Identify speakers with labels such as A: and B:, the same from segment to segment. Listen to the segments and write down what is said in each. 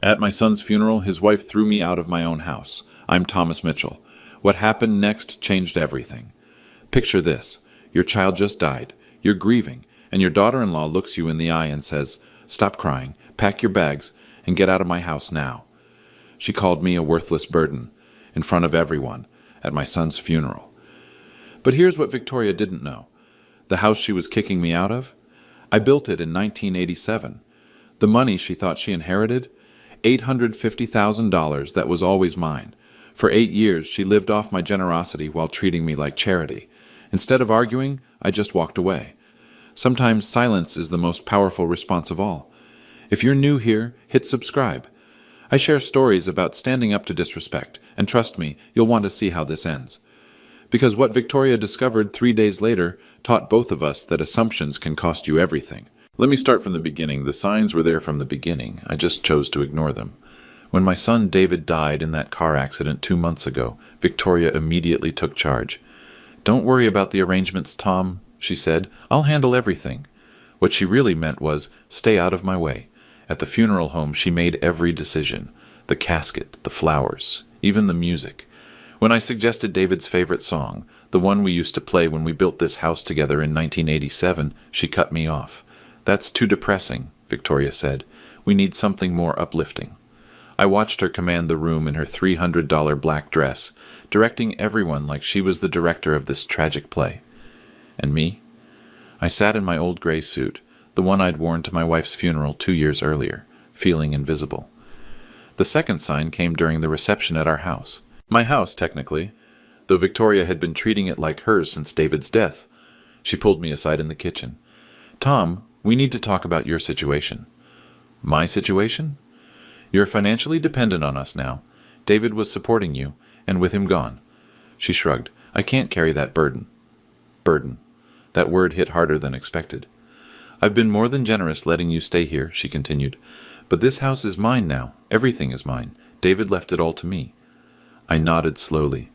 A: At my son's funeral, his wife threw me out of my own house. I'm Thomas Mitchell. What happened next changed everything. Picture this. Your child just died. You're grieving, and your daughter-in-law looks you in the eye and says, "Stop crying, pack your bags, and get out of my house now." She called me a worthless burden, in front of everyone, at my son's funeral. But here's what Victoria didn't know. The house she was kicking me out of? I built it in 1987. The money she thought she inherited? $850,000 that was always mine. For 8 years, she lived off my generosity while treating me like charity. Instead of arguing, I just walked away. Sometimes silence is the most powerful response of all. If you're new here, hit subscribe. I share stories about standing up to disrespect, and trust me, you'll want to see how this ends. Because what Victoria discovered 3 days later taught both of us that assumptions can cost you everything. Let me start from the beginning. The signs were there from the beginning. I just chose to ignore them. When my son David died in that car accident 2 months ago, Victoria immediately took charge. "Don't worry about the arrangements, Tom," she said. "I'll handle everything." What she really meant was, stay out of my way. At the funeral home, she made every decision. The casket, the flowers, even the music. When I suggested David's favorite song, the one we used to play when we built this house together in 1987, she cut me off. "That's too depressing," Victoria said. "We need something more uplifting." I watched her command the room in her $300 black dress, directing everyone like she was the director of this tragic play. And me? I sat in my old gray suit, the one I'd worn to my wife's funeral 2 years earlier, feeling invisible. The second sign came during the reception at our house. My house, technically, though Victoria had been treating it like hers since David's death. She pulled me aside in the kitchen. "Tom, we need to talk about your situation." "My situation?" "You're financially dependent on us now. David was supporting you, and with him gone." She shrugged. "I can't carry that burden." Burden. That word hit harder than expected. "I've been more than generous letting you stay here," she continued. "But this house is mine now. Everything is mine. David left it all to me." I nodded slowly.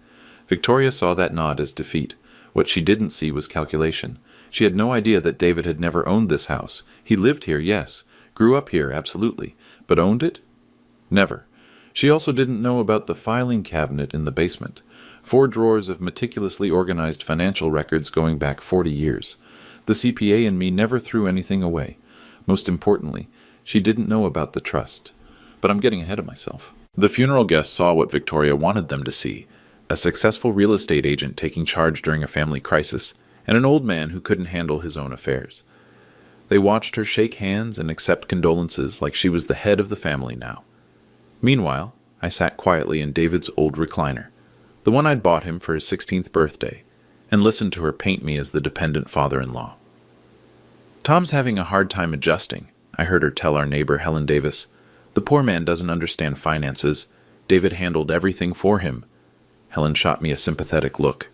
A: Victoria saw that nod as defeat. What she didn't see was calculation. She had no idea that David had never owned this house. He lived here, yes. Grew up here, absolutely. But owned it? Never. She also didn't know about the filing cabinet in the basement. 4 drawers of meticulously organized financial records going back 40 years. The CPA in me never threw anything away. Most importantly, she didn't know about the trust. But I'm getting ahead of myself. The funeral guests saw what Victoria wanted them to see. A successful real estate agent taking charge during a family crisis, and an old man who couldn't handle his own affairs. They watched her shake hands and accept condolences like she was the head of the family now. Meanwhile, I sat quietly in David's old recliner, the one I'd bought him for his 16th birthday, and listened to her paint me as the dependent father-in-law. "Tom's having a hard time adjusting," I heard her tell our neighbor Helen Davis. "The poor man doesn't understand finances. David handled everything for him." Helen shot me a sympathetic look.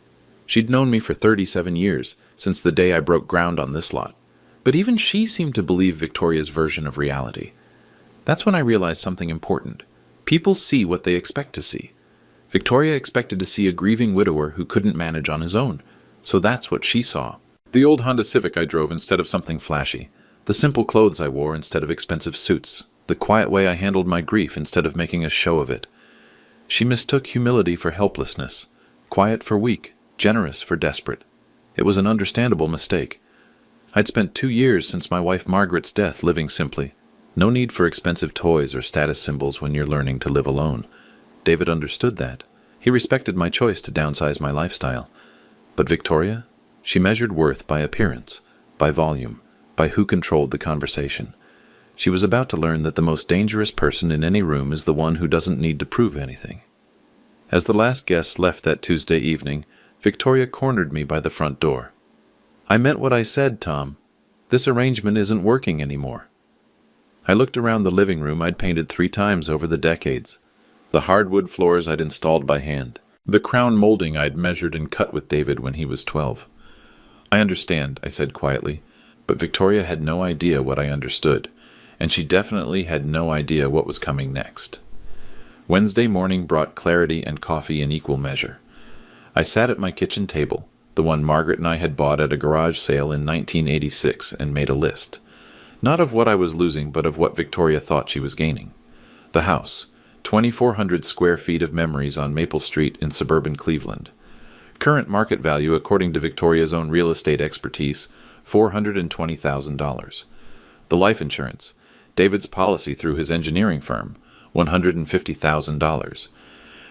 A: She'd known me for 37 years, since the day I broke ground on this lot. But even she seemed to believe Victoria's version of reality. That's when I realized something important. People see what they expect to see. Victoria expected to see a grieving widower who couldn't manage on his own. So that's what she saw. The old Honda Civic I drove instead of something flashy. The simple clothes I wore instead of expensive suits. The quiet way I handled my grief instead of making a show of it. She mistook humility for helplessness. Quiet for weak. Generous for desperate. It was an understandable mistake. I'd spent 2 years since my wife Margaret's death living simply. No need for expensive toys or status symbols when you're learning to live alone. David understood that. He respected my choice to downsize my lifestyle. But Victoria? She measured worth by appearance, by volume, by who controlled the conversation. She was about to learn that the most dangerous person in any room is the one who doesn't need to prove anything. As the last guests left that Tuesday evening, Victoria cornered me by the front door. "I meant what I said, Tom. This arrangement isn't working anymore." I looked around the living room I'd painted 3 times over the decades. The hardwood floors I'd installed by hand. The crown molding I'd measured and cut with David when he was 12. "I understand," I said quietly, but Victoria had no idea what I understood, and she definitely had no idea what was coming next. Wednesday morning brought clarity and coffee in equal measure. I sat at my kitchen table, the one Margaret and I had bought at a garage sale in 1986, and made a list. Not of what I was losing, but of what Victoria thought she was gaining. The house, 2,400 square feet of memories on Maple Street in suburban Cleveland. Current market value, according to Victoria's own real estate expertise, $420,000. The life insurance, David's policy through his engineering firm, $150,000.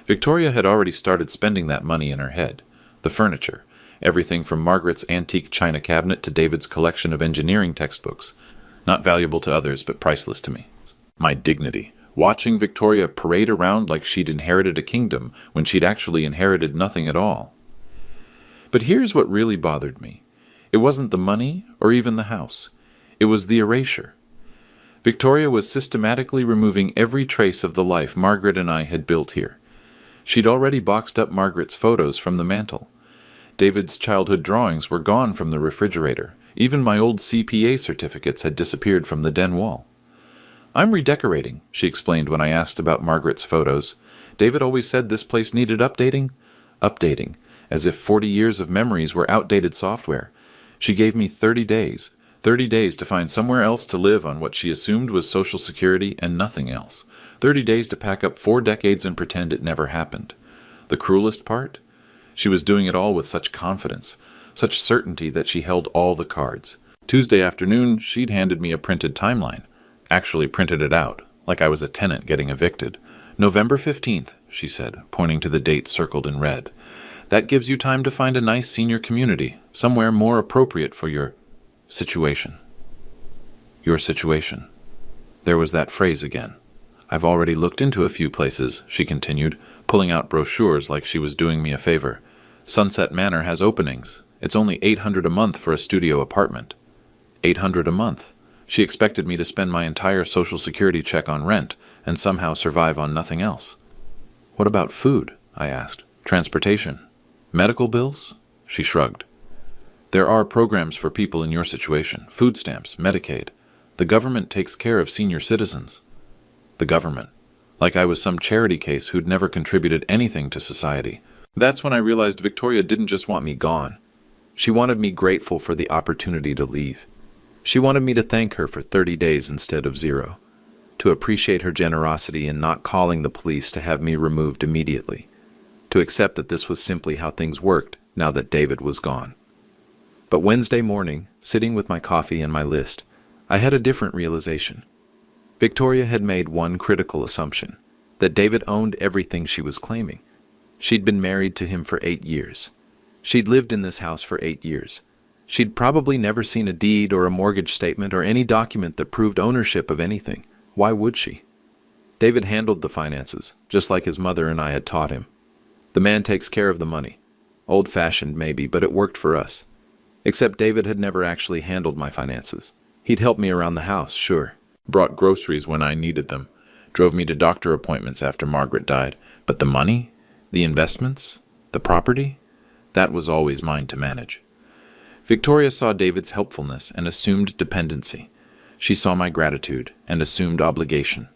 A: Victoria had already started spending that money in her head. The furniture, everything from Margaret's antique china cabinet to David's collection of engineering textbooks, not valuable to others but priceless to me. My dignity, watching Victoria parade around like she'd inherited a kingdom when she'd actually inherited nothing at all. But here's what really bothered me. It wasn't the money or even the house. It was the erasure. Victoria was systematically removing every trace of the life Margaret and I had built here. She'd already boxed up Margaret's photos from the mantel. David's childhood drawings were gone from the refrigerator. Even my old CPA certificates had disappeared from the den wall. "I'm redecorating," she explained when I asked about Margaret's photos. "David always said this place needed updating." Updating, as if 40 years of memories were outdated software. She gave me 30 days. 30 days to find somewhere else to live on what she assumed was Social Security and nothing else. 30 days to pack up 4 decades and pretend it never happened. The cruelest part? She was doing it all with such confidence, such certainty that she held all the cards. Tuesday afternoon, she'd handed me a printed timeline. Actually printed it out, like I was a tenant getting evicted. "November 15th, she said, pointing to the date circled in red. "That gives you time to find a nice senior community, somewhere more appropriate for your situation." Your situation. There was that phrase again. "I've already looked into a few places," she continued, pulling out brochures like she was doing me a favor. "Sunset Manor has openings. It's only $800 a month for a studio apartment." $800 a month. She expected me to spend my entire Social Security check on rent and somehow survive on nothing else. "What about food?" I asked. "Transportation? Medical bills?" She shrugged. "There are programs for people in your situation. Food stamps, Medicaid. The government takes care of senior citizens." The government. Like I was some charity case who'd never contributed anything to society. That's when I realized Victoria didn't just want me gone. She wanted me grateful for the opportunity to leave. She wanted me to thank her for 30 days instead of 0, to appreciate her generosity in not calling the police to have me removed immediately, to accept that this was simply how things worked now that David was gone. But Wednesday morning, sitting with my coffee and my list, I had a different realization. Victoria had made one critical assumption, that David owned everything she was claiming. She'd been married to him for 8 years. She'd lived in this house for 8 years. She'd probably never seen a deed or a mortgage statement or any document that proved ownership of anything. Why would she? David handled the finances, just like his mother and I had taught him. The man takes care of the money. Old-fashioned maybe, but it worked for us. Except David had never actually handled my finances. He'd helped me around the house, sure. Brought groceries when I needed them. Drove me to doctor appointments after Margaret died. But the money? The investments? The property? That was always mine to manage. Victoria saw David's helpfulness and assumed dependency. She saw my gratitude and assumed obligation.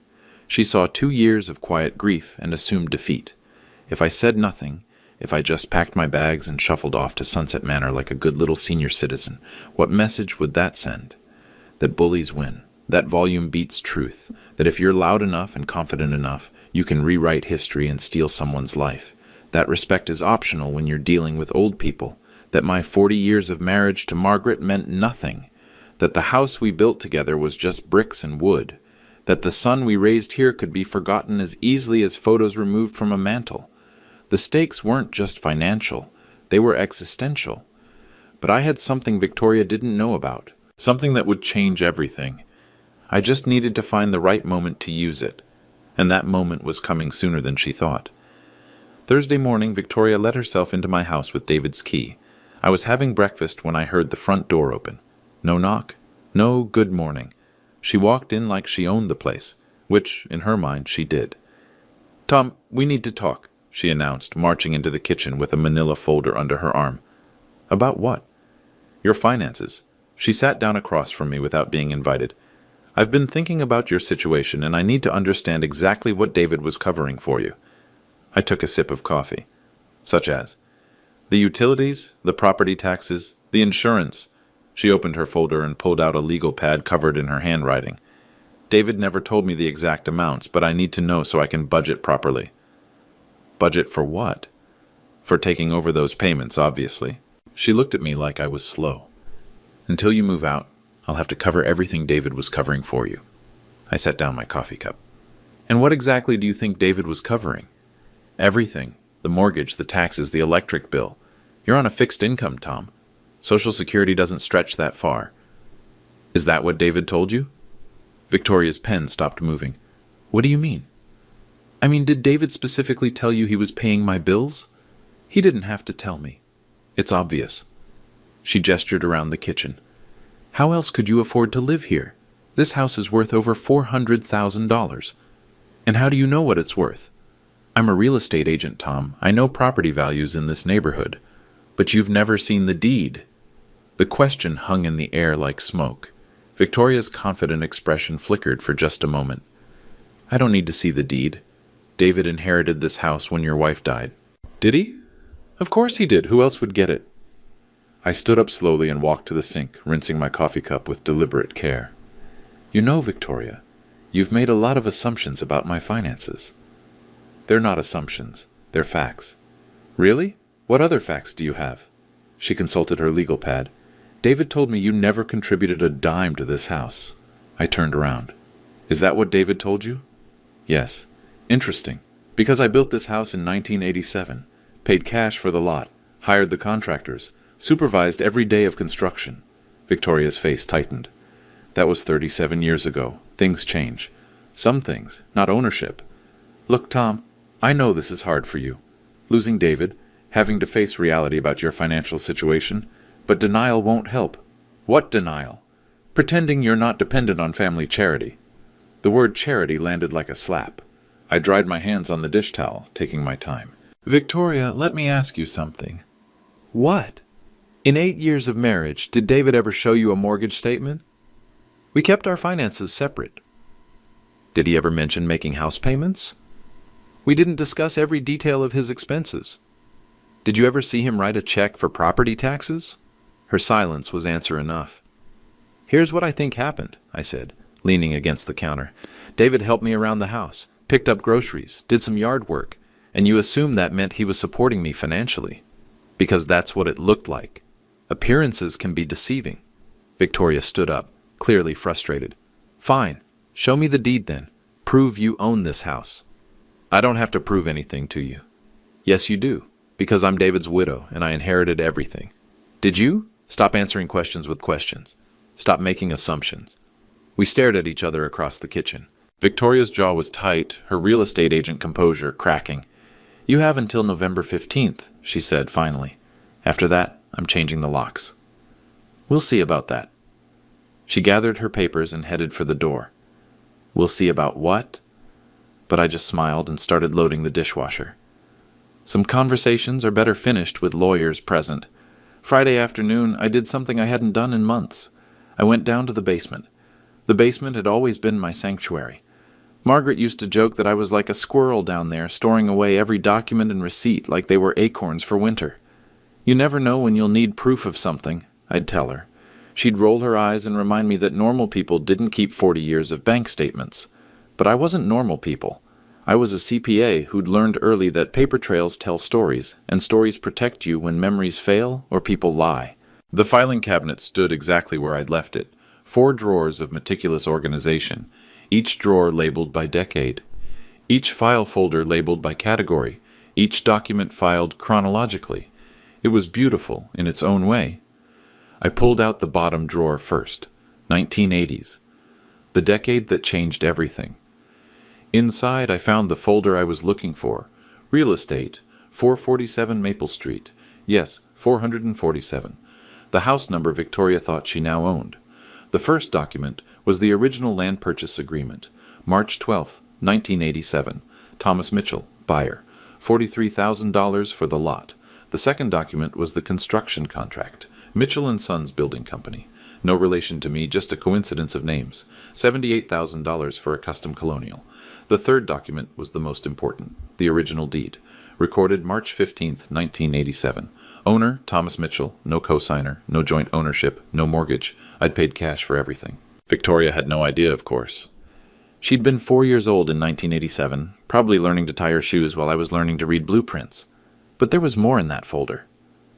A: She saw 2 years of quiet grief and assumed defeat. If I said nothing, if I just packed my bags and shuffled off to Sunset Manor like a good little senior citizen, what message would that send? That bullies win. That volume beats truth. That if you're loud enough and confident enough, you can rewrite history and steal someone's life. That respect is optional when you're dealing with old people. That my 40 years of marriage to Margaret meant nothing. That the house we built together was just bricks and wood. That the son we raised here could be forgotten as easily as photos removed from a mantel. The stakes weren't just financial, they were existential. But I had something Victoria didn't know about, something that would change everything. I just needed to find the right moment to use it, and that moment was coming sooner than she thought. Thursday morning, Victoria let herself into my house with David's key. I was having breakfast when I heard the front door open. No knock, no good morning. She walked in like she owned the place, which, in her mind, she did. "Tom, we need to talk," she announced, marching into the kitchen with a manila folder under her arm. "About what?" "Your finances." She sat down across from me without being invited. "I've been thinking about your situation, and I need to understand exactly what David was covering for you." I took a sip of coffee. "Such as?" "The utilities, the property taxes, the insurance." She opened her folder and pulled out a legal pad covered in her handwriting. David never told me the exact amounts, but I need to know so I can budget properly. Budget for what? For taking over those payments, obviously. She looked at me like I was slow. Until you move out, I'll have to cover everything David was covering for you. I set down my coffee cup. And what exactly do you think David was covering? Everything. The mortgage, the taxes, the electric bill. You're on a fixed income, Tom. Social Security doesn't stretch that far. Is that what David told you? Victoria's pen stopped moving. What do you mean? I mean, did David specifically tell you he was paying my bills? He didn't have to tell me. It's obvious. She gestured around the kitchen. How else could you afford to live here? This house is worth over $400,000. And how do you know what it's worth? I'm a real estate agent, Tom. I know property values in this neighborhood. But you've never seen the deed. The question hung in the air like smoke. Victoria's confident expression flickered for just a moment. I don't need to see the deed. David inherited this house when your wife died. Did he? Of course he did. Who else would get it? I stood up slowly and walked to the sink, rinsing my coffee cup with deliberate care. You know, Victoria, you've made a lot of assumptions about my finances. They're not assumptions. They're facts. Really? What other facts do you have? She consulted her legal pad. David told me you never contributed a dime to this house. I turned around. Is that what David told you? Yes. Interesting. Because I built this house in 1987, paid cash for the lot, hired the contractors, supervised every day of construction. Victoria's face tightened. That was 37 years ago. Things change. Some things, not ownership. Look, Tom, I know this is hard for you. Losing David, having to face reality about your financial situation, but denial won't help. What denial? Pretending you're not dependent on family charity. The word charity landed like a slap. I dried my hands on the dish towel, taking my time. Victoria, let me ask you something. What? In 8 years of marriage, did David ever show you a mortgage statement? We kept our finances separate. Did he ever mention making house payments? We didn't discuss every detail of his expenses. Did you ever see him write a check for property taxes? Her silence was answer enough. Here's what I think happened, I said, leaning against the counter. David helped me around the house, picked up groceries, did some yard work, and you assumed that meant he was supporting me financially. Because that's what it looked like. Appearances can be deceiving. Victoria stood up, clearly frustrated. Fine. Show me the deed then. Prove you own this house. I don't have to prove anything to you. Yes, you do, because I'm David's widow and I inherited everything. Did you? Stop answering questions with questions. Stop making assumptions. We stared at each other across the kitchen. Victoria's jaw was tight, her real estate agent composure cracking. You have until November 15th, she said finally. After that, I'm changing the locks. We'll see about that. She gathered her papers and headed for the door. We'll see about what? But I just smiled and started loading the dishwasher. Some conversations are better finished with lawyers present. Friday afternoon, I did something I hadn't done in months. I went down to the basement. The basement had always been my sanctuary. Margaret used to joke that I was like a squirrel down there, storing away every document and receipt like they were acorns for winter. You never know when you'll need proof of something, I'd tell her. She'd roll her eyes and remind me that normal people didn't keep 40 years of bank statements. But I wasn't normal people. I was a CPA who'd learned early that paper trails tell stories, and stories protect you when memories fail or people lie. The filing cabinet stood exactly where I'd left it, 4 drawers of meticulous organization, each drawer labeled by decade, each file folder labeled by category, each document filed chronologically. It was beautiful in its own way. I pulled out the bottom drawer first, 1980s, the decade that changed everything. Inside, I found the folder I was looking for. Real estate, 447 Maple Street. Yes, 447. The house number Victoria thought she now owned. The first document was the original land purchase agreement, March 12, 1987. Thomas Mitchell, buyer. $43,000 for the lot. The second document was the construction contract, Mitchell & Sons Building Company. No relation to me, just a coincidence of names. $78,000 for a custom colonial. The third document was the most important, the original deed, recorded March 15, 1987. Owner, Thomas Mitchell, no cosigner, no joint ownership, no mortgage. I'd paid cash for everything. Victoria had no idea, of course. She'd been 4 years old in 1987, probably learning to tie her shoes while I was learning to read blueprints. But there was more in that folder.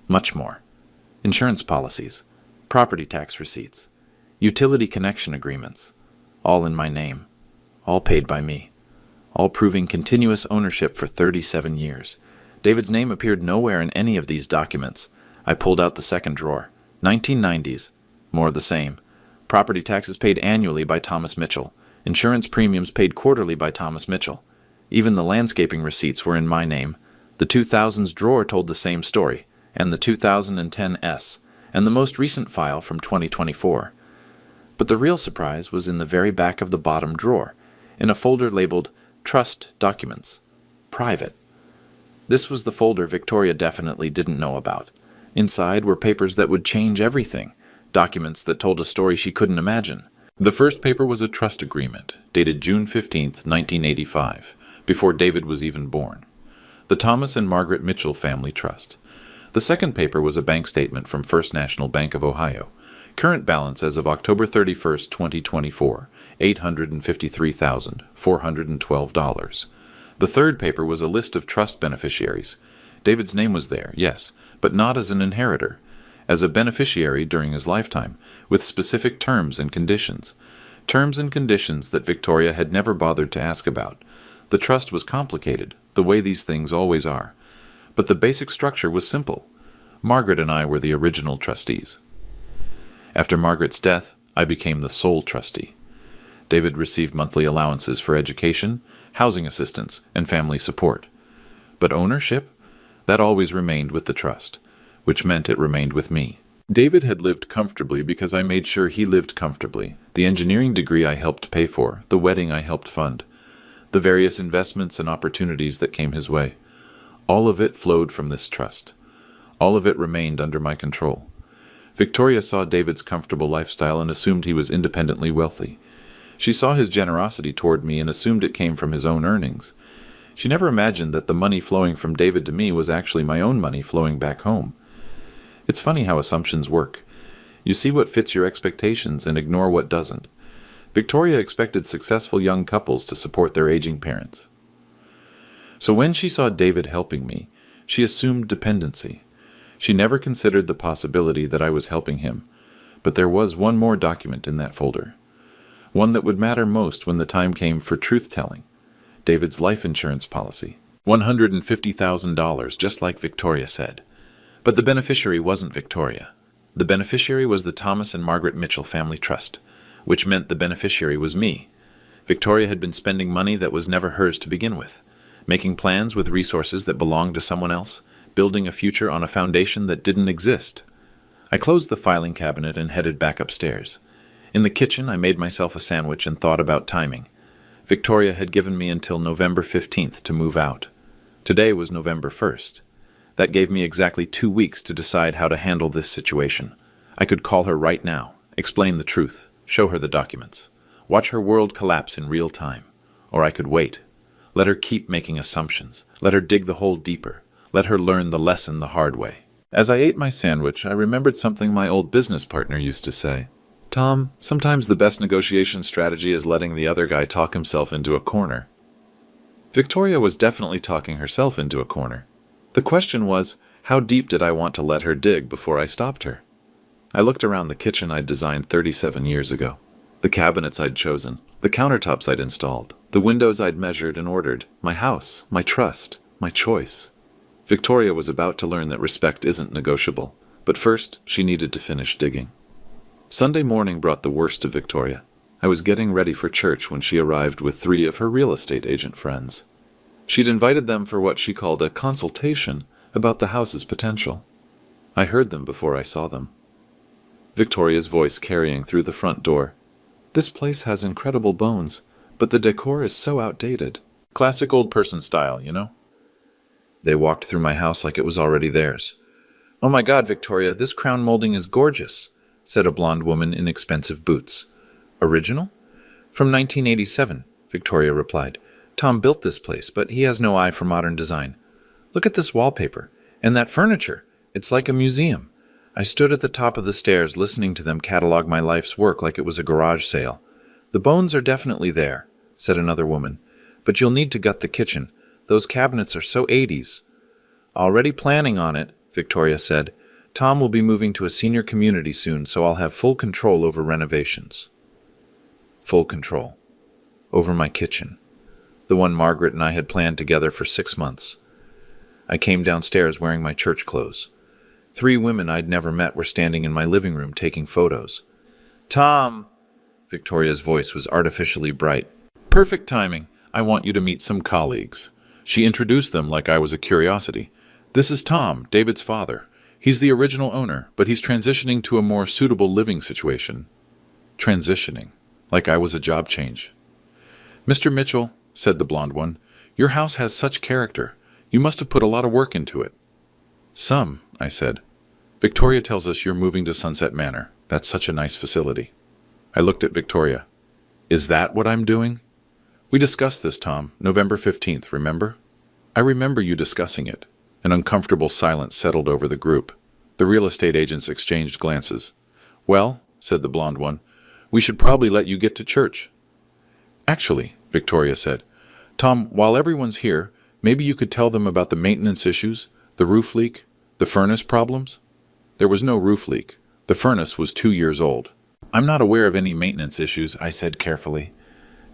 A: Much more. Insurance policies, property tax receipts, utility connection agreements, all in my name, all paid by me, all proving continuous ownership for 37 years. David's name appeared nowhere in any of these documents. I pulled out the second drawer. 1990s. More of the same. Property taxes paid annually by Thomas Mitchell. Insurance premiums paid quarterly by Thomas Mitchell. Even the landscaping receipts were in my name. The 2000s drawer told the same story, and the 2010 S, and the most recent file from 2024. But the real surprise was in the very back of the bottom drawer, in a folder labeled Trust Documents. Private. This was the folder Victoria definitely didn't know about. Inside were papers that would change everything, documents that told a story she couldn't imagine. The first paper was a trust agreement, dated June 15, 1985, before David was even born. The Thomas and Margaret Mitchell Family Trust. The second paper was a bank statement from First National Bank of Ohio. Current balance as of October 31, 2024, $853,412. The third paper was a list of trust beneficiaries. David's name was there, yes, but not as an inheritor. As a beneficiary during his lifetime, with specific terms and conditions. Terms and conditions that Victoria had never bothered to ask about. The trust was complicated, the way these things always are. But the basic structure was simple. Margaret and I were the original trustees. After Margaret's death, I became the sole trustee. David received monthly allowances for education, housing assistance, and family support. But ownership? That always remained with the trust, which meant it remained with me. David had lived comfortably because I made sure he lived comfortably. The engineering degree I helped pay for, the wedding I helped fund, the various investments and opportunities that came his way. All of it flowed from this trust. All of it remained under my control. Victoria saw David's comfortable lifestyle and assumed he was independently wealthy. She saw his generosity toward me and assumed it came from his own earnings. She never imagined that the money flowing from David to me was actually my own money flowing back home. It's funny how assumptions work. You see what fits your expectations and ignore what doesn't. Victoria expected successful young couples to support their aging parents. So when she saw David helping me, she assumed dependency. She never considered the possibility that I was helping him. But there was one more document in that folder. One that would matter most when the time came for truth-telling. David's life insurance policy. $150,000, just like Victoria said. But the beneficiary wasn't Victoria. The beneficiary was the Thomas and Margaret Mitchell Family Trust, which meant the beneficiary was me. Victoria had been spending money that was never hers to begin with, making plans with resources that belonged to someone else, building a future on a foundation that didn't exist. I closed the filing cabinet and headed back upstairs. In the kitchen, I made myself a sandwich and thought about timing. Victoria had given me until November 15th to move out. Today was November 1st. That gave me exactly 2 weeks to decide how to handle this situation. I could call her right now, explain the truth, show her the documents, watch her world collapse in real time. Or I could wait. Let her keep making assumptions. Let her dig the hole deeper. Let her learn the lesson the hard way. As I ate my sandwich, I remembered something my old business partner used to say. Tom, sometimes the best negotiation strategy is letting the other guy talk himself into a corner. Victoria was definitely talking herself into a corner. The question was, how deep did I want to let her dig before I stopped her? I looked around the kitchen I'd designed 37 years ago. The cabinets I'd chosen, the countertops I'd installed, the windows I'd measured and ordered, my house, my trust, my choice. Victoria was about to learn that respect isn't negotiable, but first she needed to finish digging. Sunday morning brought the worst of Victoria. I was getting ready for church when she arrived with 3 of her real estate agent friends. She'd invited them for what she called a consultation about the house's potential. I heard them before I saw them. Victoria's voice carrying through the front door. This place has incredible bones, but the decor is so outdated. Classic old person style, you know? They walked through my house like it was already theirs. Oh my God, Victoria, this crown molding is gorgeous, said a blonde woman in expensive boots. Original? From 1987, Victoria replied. Tom built this place, but he has no eye for modern design. Look at this wallpaper, and that furniture. It's like a museum. I stood at the top of the stairs listening to them catalog my life's work like it was a garage sale. The bones are definitely there, said another woman. But you'll need to gut the kitchen. Those cabinets are so 80s. Already planning on it, Victoria said. Tom will be moving to a senior community soon, so I'll have full control over renovations. Full control. Over my kitchen. The one Margaret and I had planned together for 6 months. I came downstairs wearing my church clothes. 3 women I'd never met were standing in my living room taking photos. Tom! Victoria's voice was artificially bright. Perfect timing. I want you to meet some colleagues. She introduced them like I was a curiosity. This is Tom, David's father. He's the original owner, but he's transitioning to a more suitable living situation. Transitioning. Like I was a job change. Mr. Mitchell, said the blonde one, your house has such character. You must have put a lot of work into it. Some, I said. Victoria tells us you're moving to Sunset Manor. That's such a nice facility. I looked at Victoria. Is that what I'm doing? We discussed this, Tom, November 15th, remember? I remember you discussing it. An uncomfortable silence settled over the group. The real estate agents exchanged glances. Well, said the blonde one, we should probably let you get to church. Actually, Victoria said, Tom, while everyone's here, maybe you could tell them about the maintenance issues, the roof leak, the furnace problems? There was no roof leak. The furnace was 2 years old. I'm not aware of any maintenance issues, I said carefully.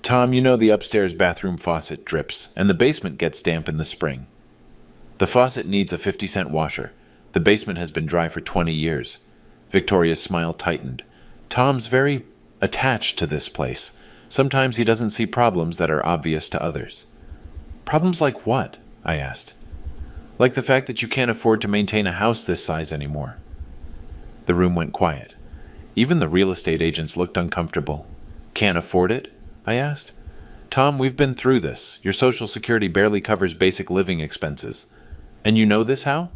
A: Tom, you know the upstairs bathroom faucet drips, and the basement gets damp in the spring. The faucet needs a 50-cent washer. The basement has been dry for 20 years. Victoria's smile tightened. Tom's very attached to this place. Sometimes he doesn't see problems that are obvious to others. Problems like what? I asked. Like the fact that you can't afford to maintain a house this size anymore. The room went quiet. Even the real estate agents looked uncomfortable. Can't afford it? I asked. Tom, we've been through this. Your Social Security barely covers basic living expenses. And you know this how?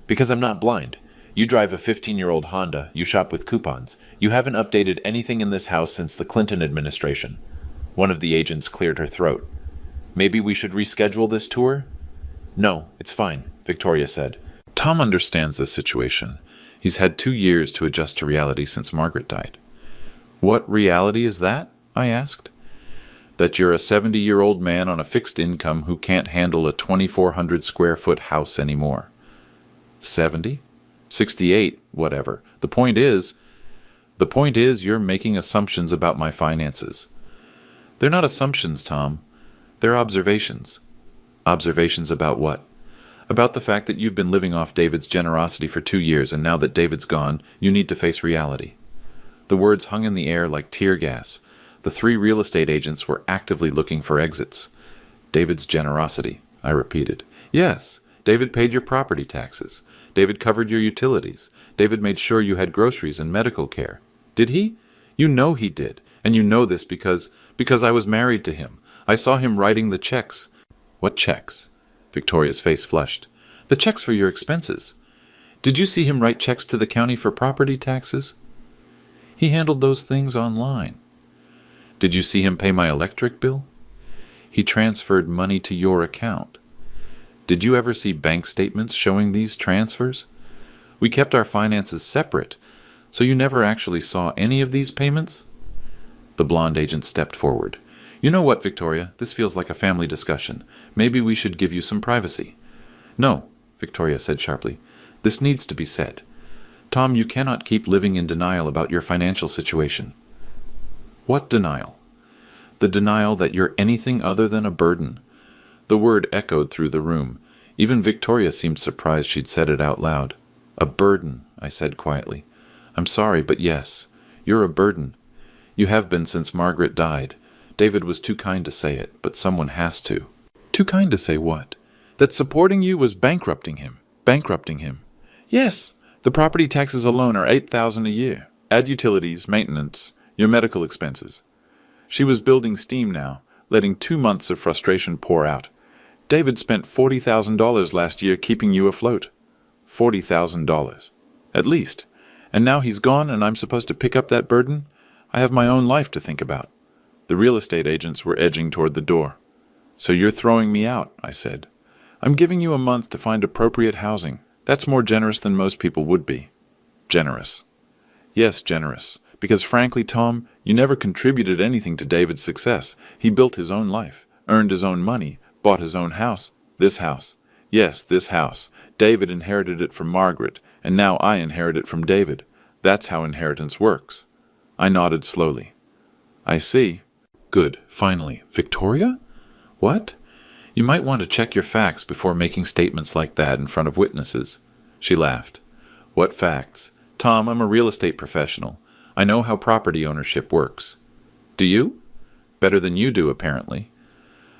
A: Because I'm not blind. You drive a 15-year-old Honda. You shop with coupons. You haven't updated anything in this house since the Clinton administration. One of the agents cleared her throat. Maybe we should reschedule this tour? No, it's fine, Victoria said. Tom understands this situation. He's had 2 years to adjust to reality since Margaret died. What reality is that? I asked. That you're a 70-year-old man on a fixed income who can't handle a 2,400 square foot house anymore. 70? 68? Whatever. The point is you're making assumptions about my finances. They're not assumptions, Tom. They're observations. Observations about what? About the fact that you've been living off David's generosity for 2 years, and now that David's gone, you need to face reality. The words hung in the air like tear gas. The 3 real estate agents were actively looking for exits. David's generosity, I repeated. Yes, David paid your property taxes. David covered your utilities. David made sure you had groceries and medical care. Did he? You know he did, and you know this because I was married to him. I saw him writing the checks. What checks? Victoria's face flushed. The checks for your expenses. Did you see him write checks to the county for property taxes? He handled those things online. Did you see him pay my electric bill? He transferred money to your account. Did you ever see bank statements showing these transfers? We kept our finances separate, so you never actually saw any of these payments? The blonde agent stepped forward. You know what, Victoria? This feels like a family discussion. Maybe we should give you some privacy. No, Victoria said sharply. This needs to be said. Tom, you cannot keep living in denial about your financial situation. What denial? The denial that you're anything other than a burden. The word echoed through the room. Even Victoria seemed surprised she'd said it out loud. A burden, I said quietly. I'm sorry, but yes, you're a burden. You have been since Margaret died. David was too kind to say it, but someone has to. Too kind to say what? That supporting you was bankrupting him. Bankrupting him. Yes, the property taxes alone are $8,000 a year. Add utilities, maintenance, your medical expenses. She was building steam now, letting 2 months of frustration pour out. David spent $40,000 last year keeping you afloat. $40,000. At least. And now he's gone and I'm supposed to pick up that burden? I have my own life to think about. The real estate agents were edging toward the door. So you're throwing me out, I said. I'm giving you a month to find appropriate housing. That's more generous than most people would be. Generous. Yes, generous. Because frankly, Tom, you never contributed anything to David's success. He built his own life, earned his own money, bought his own house. This house. Yes, this house. David inherited it from Margaret, and now I inherit it from David. That's how inheritance works. I nodded slowly. I see. Good. Finally. Victoria? What? You might want to check your facts before making statements like that in front of witnesses. She laughed. What facts? Tom, I'm a real estate professional. I know how property ownership works. Do you? Better than you do, apparently.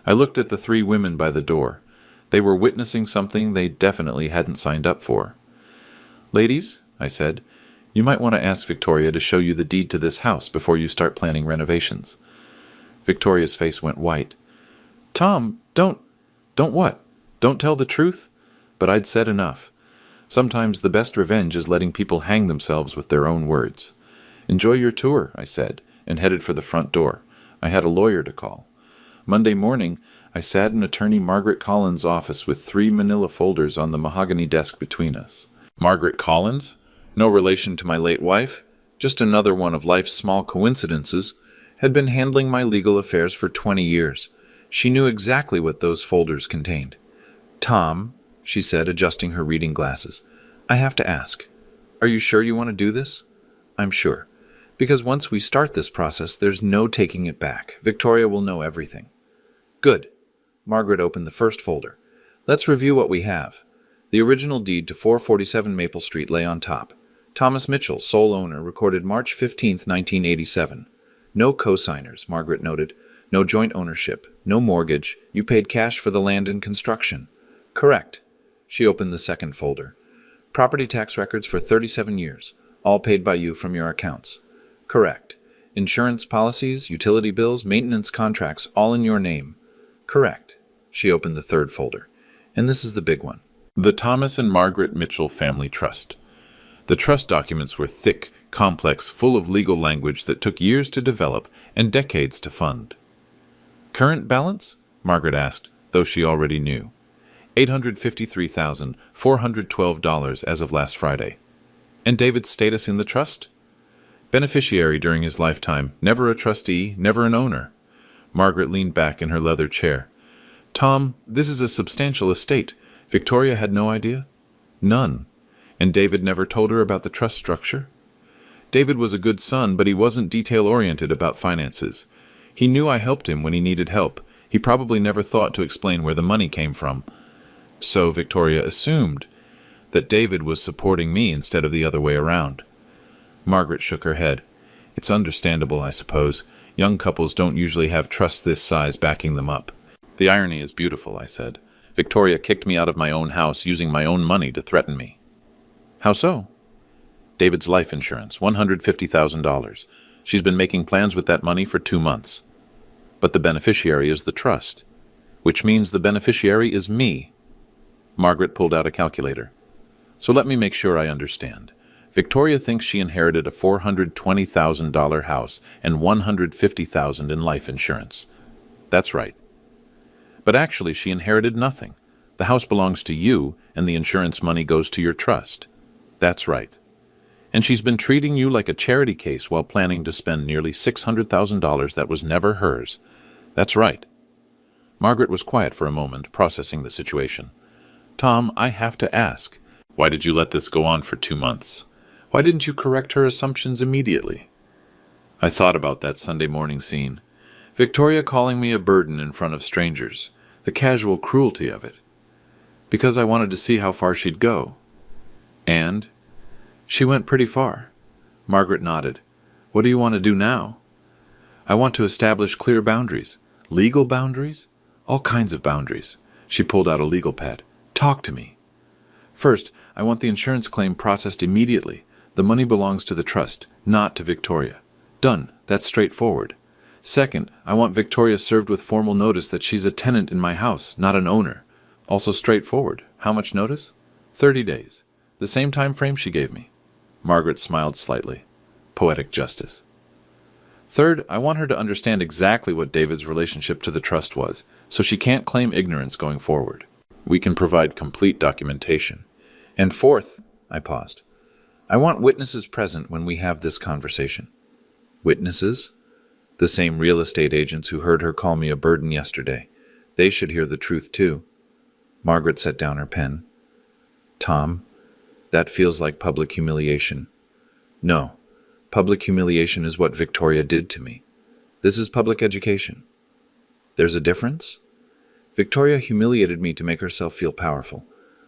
A: I looked at the three women by the door. They were witnessing something they definitely hadn't signed up for. Ladies, I said, you might want to ask Victoria to show you the deed to this house before you start planning renovations. Victoria's face went white. Tom, don't what? Don't tell the truth? But I'd said enough. Sometimes the best revenge is letting people hang themselves with their own words. Enjoy your tour, I said, and headed for the front door. I had a lawyer to call. Monday morning, I sat in attorney Margaret Collins' office with 3 manila folders on the mahogany desk between us. Margaret Collins? No relation to my late wife, just another one of life's small coincidences, had been handling my legal affairs for 20 years. She knew exactly what those folders contained. Tom, she said, adjusting her reading glasses, I have to ask, are you sure you want to do this? I'm sure. Because once we start this process, there's no taking it back. Victoria will know everything. Good. Margaret opened the first folder. Let's review what we have. The original deed to 447 Maple Street lay on top. Thomas Mitchell, sole owner, recorded March 15, 1987. No co-signers, Margaret noted. No joint ownership. No mortgage. You paid cash for the land and construction. Correct. She opened the second folder. Property tax records for 37 years. All paid by you from your accounts. Correct. Insurance policies, utility bills, maintenance contracts, all in your name. Correct. She opened the third folder. And this is the big one. The Thomas and Margaret Mitchell Family Trust. The trust documents were thick, complex, full of legal language that took years to develop and decades to fund. Current balance? Margaret asked, though she already knew. $853,412 as of last Friday. And David's status in the trust? Beneficiary during his lifetime, never a trustee, never an owner. Margaret leaned back in her leather chair. Tom, this is a substantial estate. Victoria had no idea? None. And David never told her about the trust structure? David was a good son, but he wasn't detail-oriented about finances. He knew I helped him when he needed help. He probably never thought to explain where the money came from. So Victoria assumed that David was supporting me instead of the other way around. Margaret shook her head. It's understandable, I suppose. Young couples don't usually have trust this size backing them up. The irony is beautiful, I said. Victoria kicked me out of my own house using my own money to threaten me. How so? David's life insurance, $150,000. She's been making plans with that money for 2 months. But the beneficiary is the trust, which means the beneficiary is me. Margaret pulled out a calculator. So let me make sure I understand. Victoria thinks she inherited a $420,000 house and $150,000 in life insurance. That's right. But actually she inherited nothing. The house belongs to you, and the insurance money goes to your trust. That's right. And she's been treating you like a charity case while planning to spend nearly $600,000 that was never hers. That's right. Margaret was quiet for a moment, processing the situation. Tom, I have to ask, why did you let this go on for 2 months? Why didn't you correct her assumptions immediately? I thought about that Sunday morning scene. Victoria calling me a burden in front of strangers. The casual cruelty of it. Because I wanted to see how far she'd go. And she went pretty far. Margaret nodded. What do you want to do now? I want to establish clear boundaries. Legal boundaries? All kinds of boundaries. She pulled out a legal pad. Talk to me. First, I want the insurance claim processed immediately. The money belongs to the trust, not to Victoria. Done. That's straightforward. Second, I want Victoria served with formal notice that she's a tenant in my house, not an owner. Also straightforward. How much notice? 30 days. The same time frame she gave me. Margaret smiled slightly. Poetic justice. Third, I want her to understand exactly what David's relationship to the trust was, so she can't claim ignorance going forward. We can provide complete documentation. And fourth, I paused, I want witnesses present when we have this conversation. Witnesses? The same real estate agents who heard her call me a burden yesterday. They should hear the truth too. Margaret set down her pen. Tom, that feels like public humiliation. No, public humiliation is what Victoria did to me. This is public education. There's a difference? Victoria humiliated me to make herself feel powerful.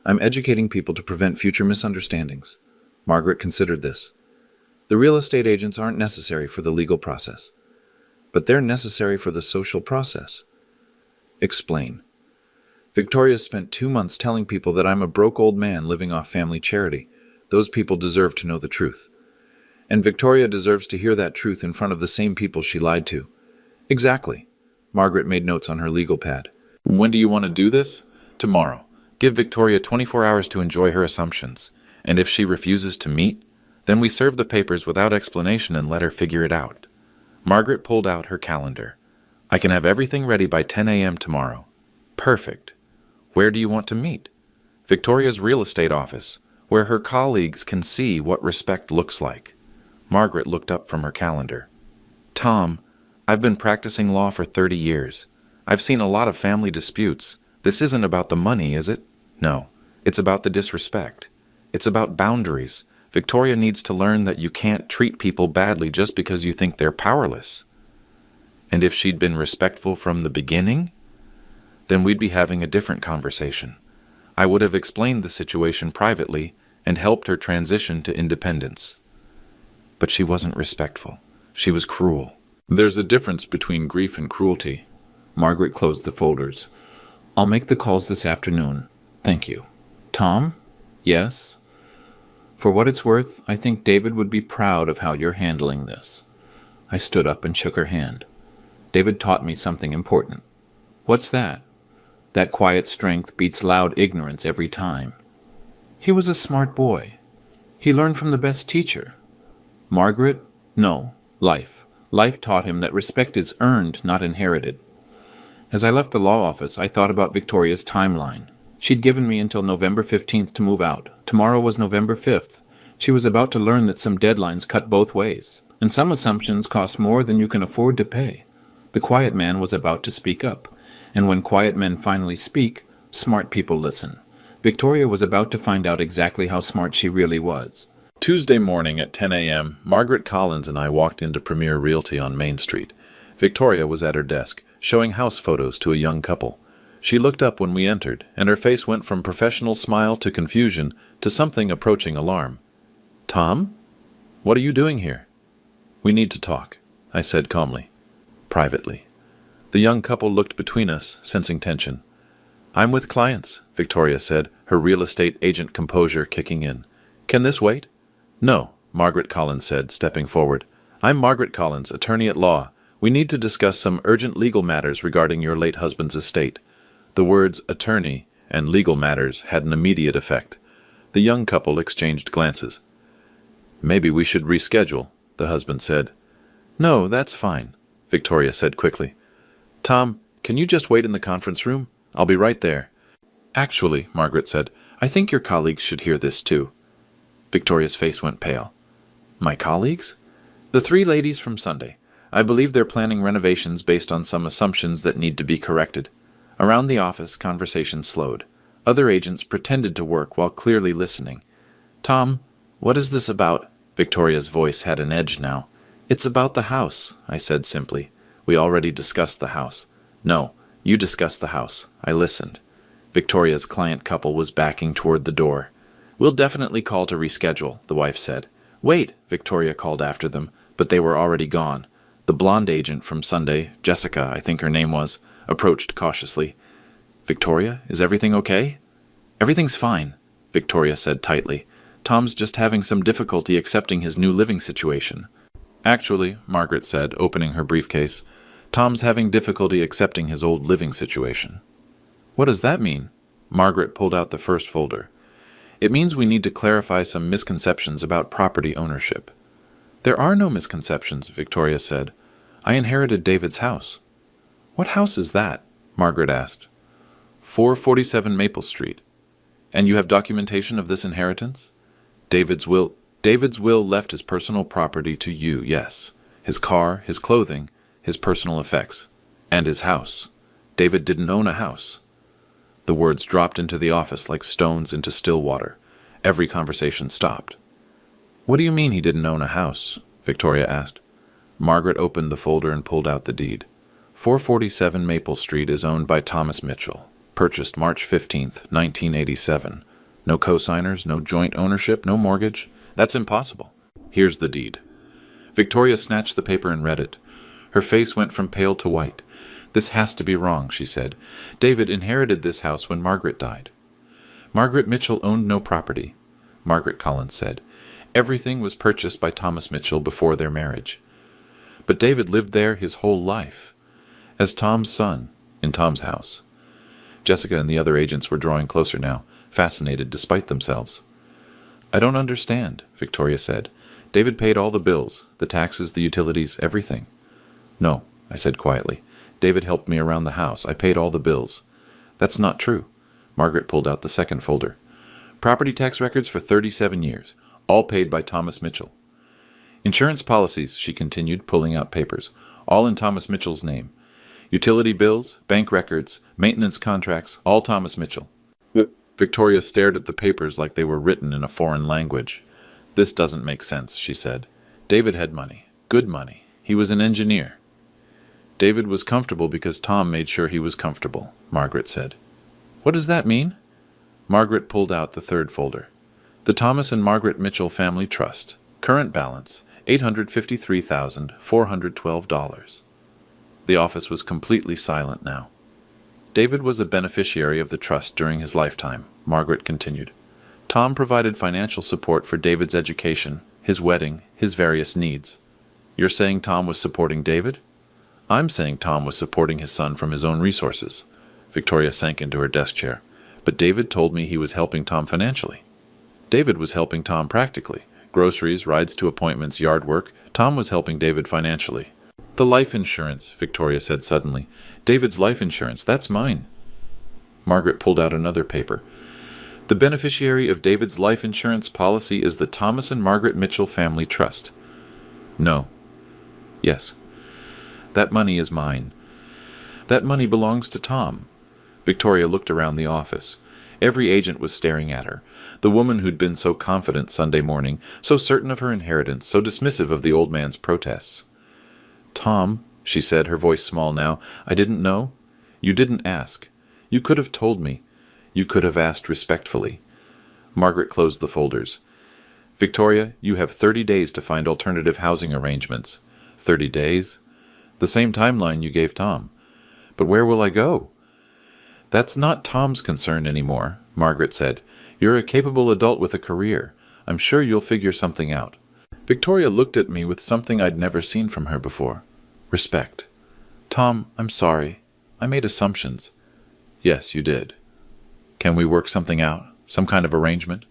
A: I'm educating people to prevent future misunderstandings. Margaret considered this. The real estate agents aren't necessary for the legal process, but they're necessary for the social process. Explain. Victoria spent 2 months telling people that I'm a broke old man living off family charity. Those people deserve to know the truth. And Victoria deserves to hear that truth in front of the same people she lied to. Exactly. Margaret made notes on her legal pad. When do you want to do this? Tomorrow. Give Victoria 24 hours to enjoy her assumptions. And if she refuses to meet, then we serve the papers without explanation and let her figure it out. Margaret pulled out her calendar. I can have everything ready by 10 a.m. tomorrow. Perfect. Where do you want to meet? Victoria's real estate office, where her colleagues can see what respect looks like. Margaret looked up from her calendar. Tom, I've been practicing law for 30 years. I've seen a lot of family disputes. This isn't about the money, is it? No, it's about the disrespect. It's about boundaries. Victoria needs to learn that you can't treat people badly just because you think they're powerless. And if she'd been respectful from the beginning, then we'd be having a different conversation. I would have explained the situation privately and helped her transition to independence. But she wasn't respectful. She was cruel. There's a difference between grief and cruelty. Margaret closed the folders. I'll make the calls this afternoon. Thank you. Tom? Yes? For what it's worth, I think David would be proud of how you're handling this. I stood up and shook her hand. David taught me something important. What's that? That quiet strength beats loud ignorance every time. He was a smart boy. He learned from the best teacher. Margaret? No, life. Life taught him that respect is earned, not inherited. As I left the law office, I thought about Victoria's timeline. She'd given me until November 15th to move out. Tomorrow was November 5th. She was about to learn that some deadlines cut both ways, and some assumptions cost more than you can afford to pay. The quiet man was about to speak up. And when quiet men finally speak, smart people listen. Victoria was about to find out exactly how smart she really was. Tuesday morning at 10 a.m., Margaret Collins and I walked into Premier Realty on Main Street. Victoria was at her desk, showing house photos to a young couple. She looked up when we entered, and her face went from professional smile to confusion to something approaching alarm. Tom? What are you doing here? We need to talk, I said calmly. Privately. The young couple looked between us, sensing tension. I'm with clients, Victoria said, her real estate agent composure kicking in. Can this wait? No, Margaret Collins said, stepping forward. I'm Margaret Collins, attorney at law. We need to discuss some urgent legal matters regarding your late husband's estate. The words attorney and legal matters had an immediate effect. The young couple exchanged glances. Maybe we should reschedule, the husband said. No, that's fine, Victoria said quickly. Tom, can you just wait in the conference room? I'll be right there. Actually, Margaret said, I think your colleagues should hear this too. Victoria's face went pale. My colleagues? The 3 ladies from Sunday. I believe they're planning renovations based on some assumptions that need to be corrected. Around the office, conversation slowed. Other agents pretended to work while clearly listening. Tom, what is this about? Victoria's voice had an edge now. It's about the house, I said simply. We already discussed the house. No, you discussed the house. I listened. Victoria's client couple was backing toward the door. We'll definitely call to reschedule, the wife said. Wait, Victoria called after them, but they were already gone. The blonde agent from Sunday, Jessica, I think her name was, approached cautiously. Victoria, is everything okay? Everything's fine, Victoria said tightly. Tom's just having some difficulty accepting his new living situation. Actually, Margaret said, opening her briefcase, Tom's having difficulty accepting his old living situation. What does that mean? Margaret pulled out the first folder. It means we need to clarify some misconceptions about property ownership. There are no misconceptions, Victoria said. I inherited David's house. What house is that? Margaret asked. 447 Maple Street. And you have documentation of this inheritance? David's will left his personal property to you, yes. His car, his clothing, his personal effects, and his house. David didn't own a house. The words dropped into the office like stones into still water. Every conversation stopped. "What do you mean he didn't own a house?" Victoria asked. Margaret opened the folder and pulled out the deed. 447 Maple Street is owned by Thomas Mitchell. Purchased March 15th, 1987. No co-signers, no joint ownership, no mortgage. That's impossible. Here's the deed. Victoria snatched the paper and read it. Her face went from pale to white. "This has to be wrong," she said. "David inherited this house when Margaret died." "Margaret Mitchell owned no property," Margaret Collins said. "Everything was purchased by Thomas Mitchell before their marriage. But David lived there his whole life, as Tom's son, in Tom's house." Jessica and the other agents were drawing closer now, fascinated despite themselves. "I don't understand," Victoria said. "David paid all the bills, the taxes, the utilities, everything." "No," I said quietly. "David helped me around the house. I paid all the bills." "That's not true." Margaret pulled out the second folder. "Property tax records for 37 years, all paid by Thomas Mitchell. Insurance policies," she continued, pulling out papers, "all in Thomas Mitchell's name. Utility bills, bank records, maintenance contracts, all Thomas Mitchell." Victoria stared at the papers like they were written in a foreign language. "This doesn't make sense," she said. "David had money, good money. He was an engineer." "David was comfortable because Tom made sure he was comfortable," Margaret said. "What does that mean?" Margaret pulled out the third folder. "The Thomas and Margaret Mitchell Family Trust. Current balance, $853,412. The office was completely silent now. "David was a beneficiary of the trust during his lifetime," Margaret continued. "Tom provided financial support for David's education, his wedding, his various needs." "You're saying Tom was supporting David?" "I'm saying Tom was supporting his son from his own resources." Victoria sank into her desk chair. "But David told me he was helping Tom financially." "David was helping Tom practically. Groceries, rides to appointments, yard work. Tom was helping David financially." "The life insurance," Victoria said suddenly. "David's life insurance, that's mine." Margaret pulled out another paper. "The beneficiary of David's life insurance policy is the Thomas and Margaret Mitchell Family Trust." "No." "Yes." "That money is mine." "That money belongs to Tom." Victoria looked around the office. Every agent was staring at her. The woman who'd been so confident Sunday morning, so certain of her inheritance, so dismissive of the old man's protests. "Tom," she said, her voice small now, "I didn't know. You didn't ask. You could have told me. You could have asked respectfully." Margaret closed the folders. "Victoria, you have 30 days to find alternative housing arrangements." 30 days? The same timeline you gave Tom. "But where will I go?" "That's not Tom's concern anymore," Margaret said. "You're a capable adult with a career. I'm sure you'll figure something out." Victoria looked at me with something I'd never seen from her before. Respect. "Tom, I'm sorry. I made assumptions." "Yes, you did." "Can we work something out? Some kind of arrangement?"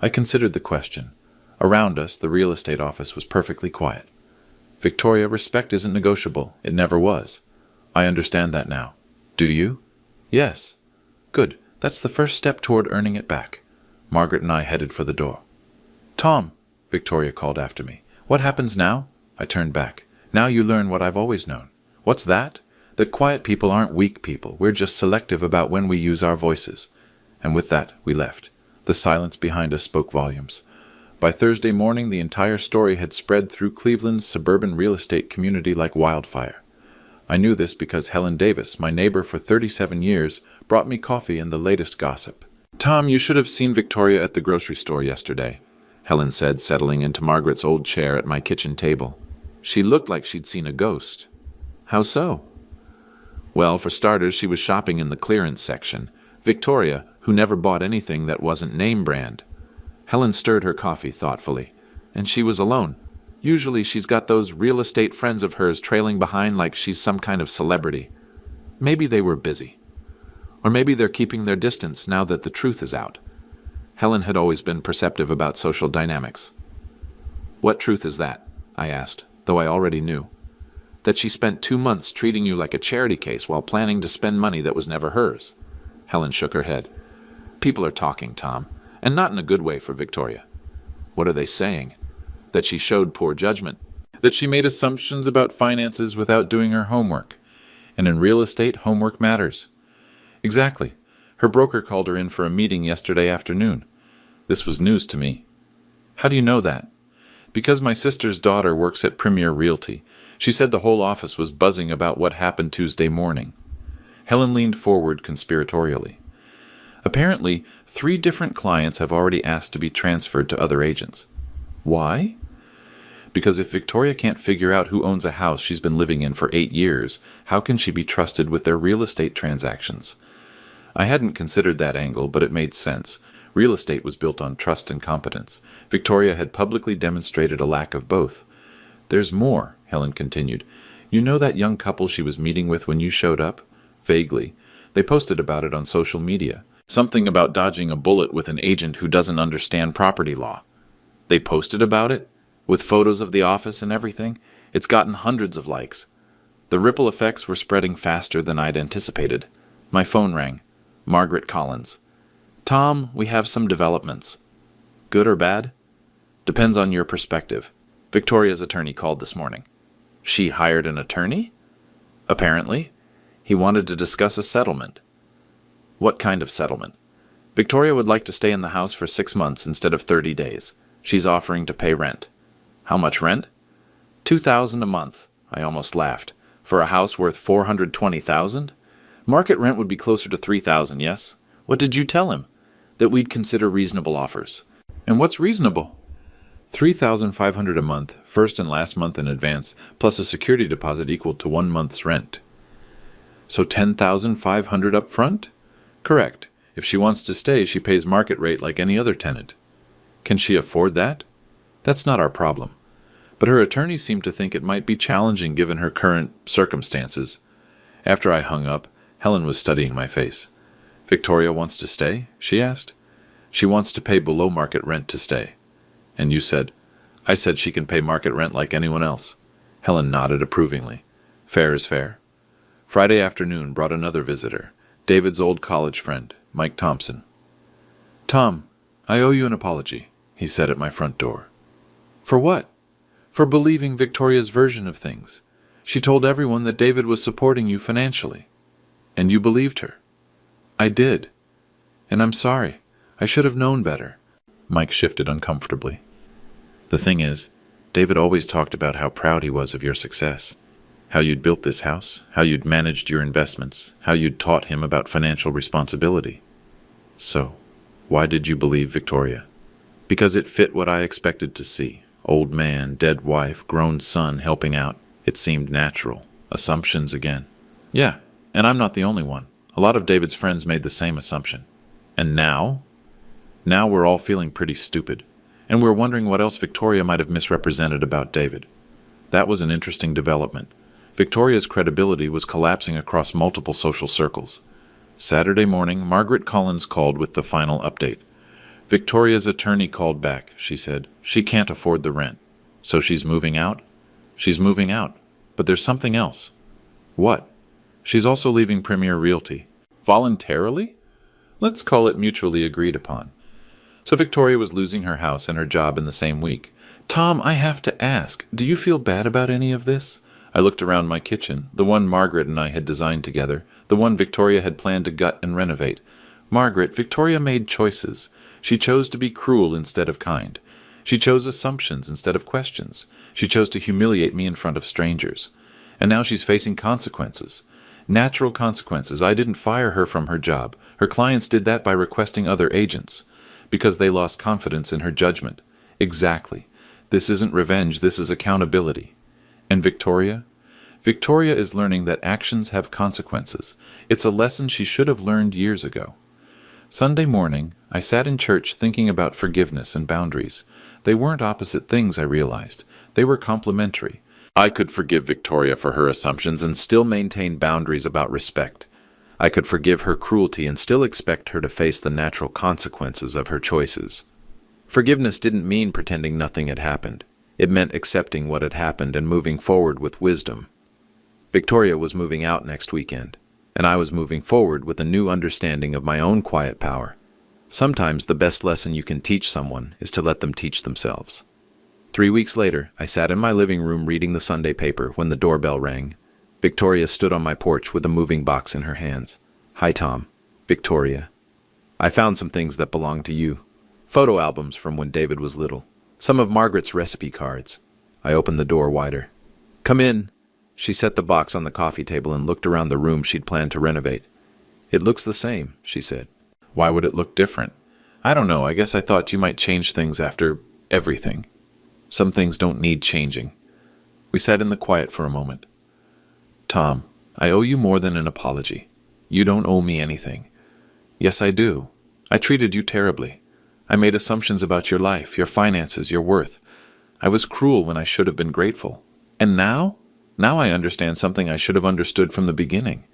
A: I considered the question. Around us, the real estate office was perfectly quiet. "Victoria, respect isn't negotiable. It never was. I understand that now. Do you?" "Yes." "Good. That's the first step toward earning it back." Margaret and I headed for the door. "Tom," Victoria called after me. "What happens now?" I turned back. "Now you learn what I've always known." "What's that?" "That quiet people aren't weak people. We're just selective about when we use our voices." And with that, we left. The silence behind us spoke volumes. By Thursday morning, the entire story had spread through Cleveland's suburban real estate community like wildfire. I knew this because Helen Davis, my neighbor for 37 years, brought me coffee and the latest gossip. "Tom, you should have seen Victoria at the grocery store yesterday," Helen said, settling into Margaret's old chair at my kitchen table. "She looked like she'd seen a ghost." "How so?" "Well, for starters, she was shopping in the clearance section. Victoria, who never bought anything that wasn't name brand." Helen stirred her coffee thoughtfully. "And she was alone. Usually she's got those real estate friends of hers trailing behind like she's some kind of celebrity. Maybe they were busy. Or maybe they're keeping their distance now that the truth is out." Helen had always been perceptive about social dynamics. "What truth is that?" I asked, though I already knew. "That she spent 2 months treating you like a charity case while planning to spend money that was never hers." Helen shook her head. "People are talking, Tom, and not in a good way for Victoria." "What are they saying?" "That she showed poor judgment." That she made assumptions about finances without doing her homework. And in real estate, homework matters. Exactly. Her broker called her in for a meeting yesterday afternoon. This was news to me. How do you know that? Because my sister's daughter works at Premier Realty. She said the whole office was buzzing about what happened Tuesday morning. Helen leaned forward conspiratorially. Apparently, 3 different clients have already asked to be transferred to other agents. Why? Because if Victoria can't figure out who owns a house she's been living in for 8 years, how can she be trusted with their real estate transactions? I hadn't considered that angle, but it made sense. Real estate was built on trust and competence. Victoria had publicly demonstrated a lack of both. There's more, Helen continued. You know that young couple she was meeting with when you showed up? Vaguely. They posted about it on social media. Something about dodging a bullet with an agent who doesn't understand property law. They posted about it? With photos of the office and everything? It's gotten hundreds of likes. The ripple effects were spreading faster than I'd anticipated. My phone rang. Margaret Collins. Tom, we have some developments. Good or bad? Depends on your perspective. Victoria's attorney called this morning. She hired an attorney? Apparently. He wanted to discuss a settlement. What kind of settlement? Victoria would like to stay in the house for 6 months instead of 30 days. She's offering to pay rent. How much rent? $2,000 a month. I almost laughed. For a house worth $420,000? Market rent would be closer to $3,000, yes? What did you tell him? That we'd consider reasonable offers. And what's reasonable? $3,500 a month, first and last month in advance, plus a security deposit equal to 1 month's rent. So $10,500 up front? Correct. If she wants to stay, she pays market rate like any other tenant. Can she afford that? That's not our problem. But her attorney seemed to think it might be challenging given her current circumstances. After I hung up, Helen was studying my face. Victoria wants to stay? She asked. She wants to pay below market rent to stay. And you said? I said she can pay market rent like anyone else. Helen nodded approvingly. Fair is fair. Friday afternoon brought another visitor, David's old college friend, Mike Thompson. Tom, I owe you an apology, he said at my front door. For what? For believing Victoria's version of things. She told everyone that David was supporting you financially. And you believed her. I did. And I'm sorry. I should have known better. Mike shifted uncomfortably. The thing is, David always talked about how proud he was of your success. How you'd built this house, how you'd managed your investments, how you'd taught him about financial responsibility. So, why did you believe Victoria? Because it fit what I expected to see. Old man, dead wife, grown son helping out. It seemed natural. Assumptions again. Yeah, and I'm not the only one. A lot of David's friends made the same assumption. And now? Now we're all feeling pretty stupid. And we're wondering what else Victoria might have misrepresented about David. That was an interesting development. Victoria's credibility was collapsing across multiple social circles. Saturday morning, Margaret Collins called with the final update. Victoria's attorney called back, she said. She can't afford the rent. So she's moving out? She's moving out. But there's something else. What? She's also leaving Premier Realty. Voluntarily? Let's call it mutually agreed upon. So Victoria was losing her house and her job in the same week. Tom, I have to ask, do you feel bad about any of this? I looked around my kitchen, the one Margaret and I had designed together, the one Victoria had planned to gut and renovate. Margaret, Victoria made choices. She chose to be cruel instead of kind. She chose assumptions instead of questions. She chose to humiliate me in front of strangers. And now she's facing consequences. Natural consequences. I didn't fire her from her job. Her clients did that by requesting other agents. Because they lost confidence in her judgment. Exactly. This isn't revenge, this is accountability. And Victoria? Victoria is learning that actions have consequences. It's a lesson she should have learned years ago. Sunday morning, I sat in church thinking about forgiveness and boundaries. They weren't opposite things, I realized. They were complementary. I could forgive Victoria for her assumptions and still maintain boundaries about respect. I could forgive her cruelty and still expect her to face the natural consequences of her choices. Forgiveness didn't mean pretending nothing had happened. It meant accepting what had happened and moving forward with wisdom. Victoria was moving out next weekend, and I was moving forward with a new understanding of my own quiet power. Sometimes the best lesson you can teach someone is to let them teach themselves.
B: 3 weeks later, I sat in my living room reading the Sunday paper when the doorbell rang. Victoria stood on my porch with a moving box in her hands. "Hi, Tom." "Victoria. I found some things that belong to you. Photo albums from when David was little. Some of Margaret's recipe cards." I opened the door wider. "Come in." She set the box on the coffee table and looked around the room she'd planned to renovate. "It looks the same," she said.
A: Why would it look different? I don't know. I guess I thought you might change things after everything. Some things don't need changing. We sat in the quiet for a moment. "Tom, I owe you more than an apology. You don't owe me anything." "Yes, I do. I treated you terribly. I made assumptions about your life, your finances, your worth. I was cruel when I should have been grateful. And now? Now I understand something I should have understood from the beginning."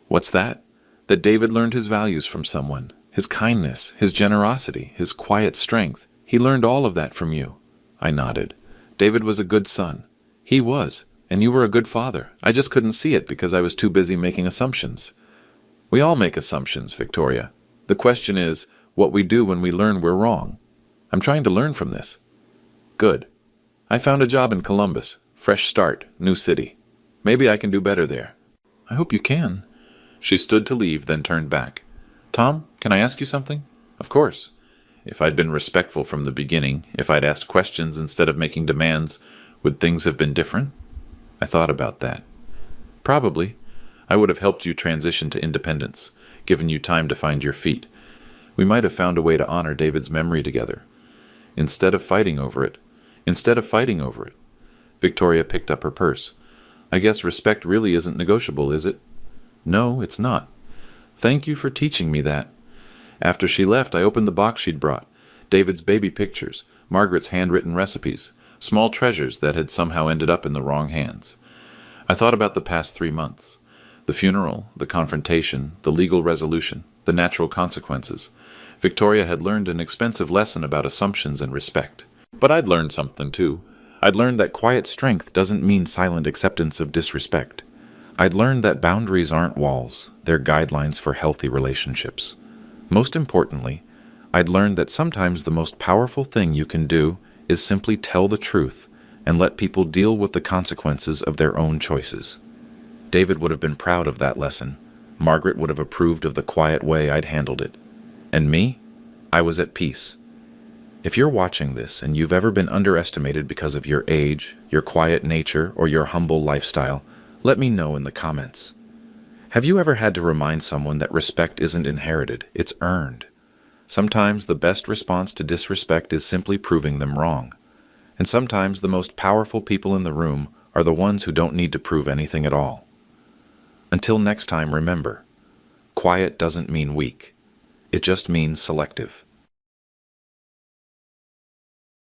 A: "What's that?" "That David learned his values from someone. His kindness, his generosity, his quiet strength. He learned all of that from you." I nodded. "David was a good son." "He was, and you were a good father. I just couldn't see it because I was too busy making assumptions." "We all make assumptions, Victoria. The question is, what we do when we learn we're wrong. I'm trying to learn from this." "Good. I found a job in Columbus. Fresh start, new city. Maybe I can do better there." "I hope you can." She stood to leave, then turned back. "Tom, can I ask you something?" "Of course." If I'd been respectful from the beginning, if I'd asked questions instead of making demands, would things have been different? I thought about that. Probably. I would have helped you transition to independence, given you time to find your feet. We might have found a way to honor David's memory together. Instead of fighting over it. Victoria picked up her purse. "I guess respect really isn't negotiable, is it?" "No, it's not." "Thank you for teaching me that." After she left, I opened the box she'd brought. David's baby pictures, Margaret's handwritten recipes, small treasures that had somehow ended up in the wrong hands. I thought about the past 3 months. The funeral, the confrontation, the legal resolution, the natural consequences. Victoria had learned an expensive lesson about assumptions and respect. But I'd learned something, too. I'd learned that quiet strength doesn't mean silent acceptance of disrespect. I'd learned that boundaries aren't walls, they're guidelines for healthy relationships. Most importantly, I'd learned that sometimes the most powerful thing you can do is simply tell the truth and let people deal with the consequences of their own choices. David would have been proud of that lesson. Margaret would have approved of the quiet way I'd handled it. And me? I was at peace. If you're watching this and you've ever been underestimated because of your age, your quiet nature, or your humble lifestyle, let me know in the comments. Have you ever had to remind someone that respect isn't inherited, it's earned? Sometimes the best response to disrespect is simply proving them wrong. And sometimes the most powerful people in the room are the ones who don't need to prove anything at all. Until next time, remember, quiet doesn't mean weak. It just means selective.